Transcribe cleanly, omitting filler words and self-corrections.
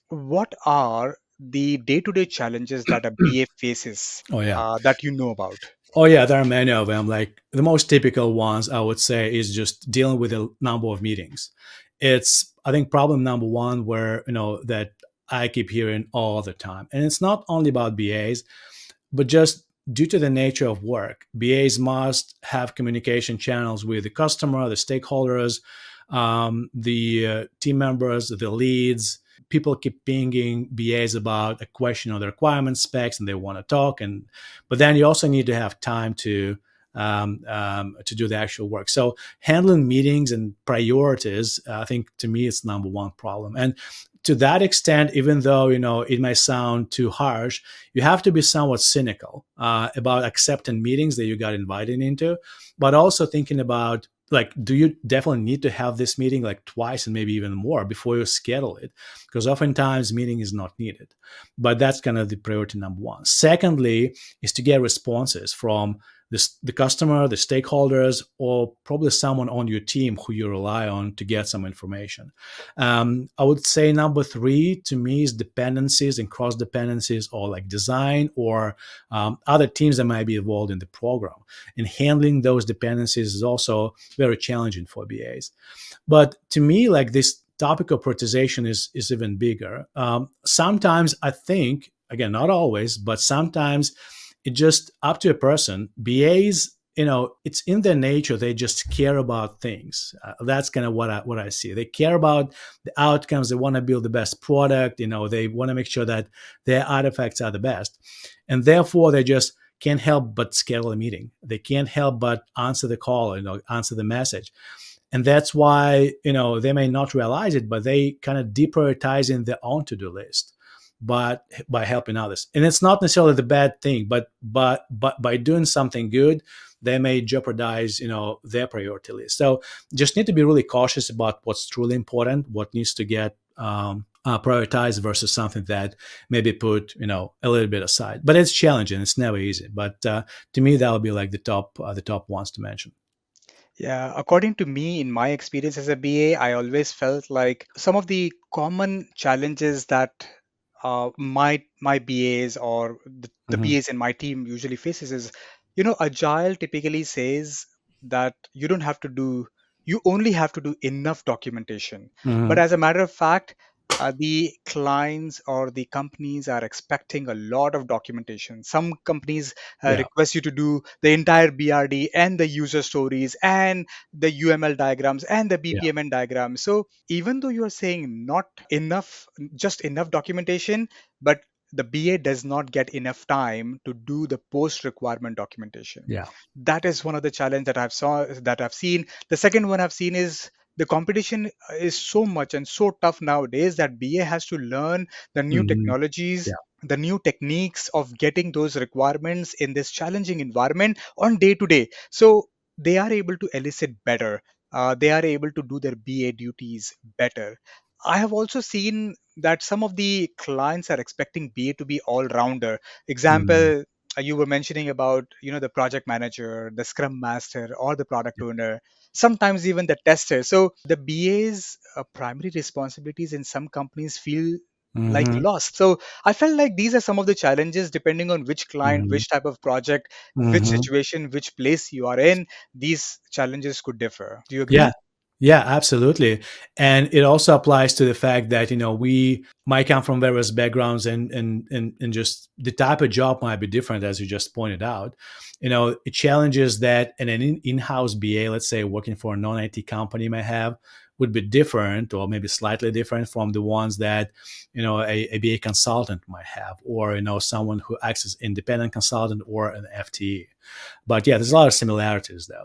what are the day-to-day challenges that a BA faces Oh yeah. that you know about? Oh yeah, there are many of them. Like the most typical ones, I would say, is just dealing with a number of meetings. It's, I think, problem number one where that I keep hearing all the time, and it's not only about BAs, but just due to the nature of work, BAs must have communication channels with the customer, the stakeholders, the team members, the leads. People keep pinging BAs about a question on the requirement specs, and they want to talk. But then you also need to have time to do the actual work. So handling meetings and priorities, I think, to me, it's number one problem. And to that extent, even though it may sound too harsh, you have to be somewhat cynical about accepting meetings that you got invited into, but also thinking about, like, do you definitely need to have this meeting like twice and maybe even more before you schedule it? Because oftentimes meeting is not needed. But that's kind of the priority number one. Secondly, is to get responses from the customer, the stakeholders, or probably someone on your team who you rely on to get some information. I would say number three to me is dependencies and cross dependencies, or like design or other teams that might be involved in the program. And handling those dependencies is also very challenging for BAs. But to me, like, this topic of prioritization is even bigger. Sometimes I think, again, not always, but sometimes it's just up to a person. BAs, it's in their nature. They just care about things. That's kind of what I see. They care about the outcomes. They want to build the best product. They want to make sure that their artifacts are the best, and therefore they just can't help but schedule a meeting. They can't help but answer the call. Answer the message. And that's why they may not realize it, but they kind of deprioritizing their own to-do list, but by helping others. And it's not necessarily the bad thing, but by doing something good, they may jeopardize their priority list. So just need to be really cautious about what's truly important, what needs to get prioritized versus something that maybe put a little bit aside. But it's challenging. It's never easy. But to me, that would be like the top ones to mention. Yeah, according to me, in my experience as a BA, I always felt like some of the common challenges that my BAs or the Hmm. BAs in my team usually faces is, Agile typically says that you only have to do enough documentation. But Hmm. as a matter of fact, the clients or the companies are expecting a lot of documentation. Some companies Yeah. request you to do the entire BRD and the user stories and the UML diagrams and the Yeah. BPMN diagrams. So even though you are saying not enough, just enough documentation, but the BA does not get enough time to do the post requirement documentation. Yeah. That is one of the challenge that I've seen. The second one I've seen is the competition is so much and so tough nowadays that BA has to learn the new Hmm. technologies, Yeah. the new techniques of getting those requirements in this challenging environment on day to day. So they are able to elicit better. They are able to do their BA duties better. I have also seen that some of the clients are expecting BA to be all rounder. Hmm. Example, you were mentioning about the project manager, the scrum master, or the product owner, sometimes even the tester. So the BA's primary responsibilities in some companies feel like Hmm. lost. So I felt like these are some of the challenges depending on which client, Hmm. which type of project, which Hmm. situation, which place you are in. These challenges could differ. Do you Yeah. agree? Yeah, absolutely. And it also applies to the fact that, we might come from various backgrounds, and just the type of job might be different, as you just pointed out. It challenges that an in-house BA, let's say working for a non-IT company, may have would be different, or maybe slightly different from the ones that, a BA consultant might have, or, someone who acts as independent consultant or an FTE. But yeah, there's a lot of similarities though.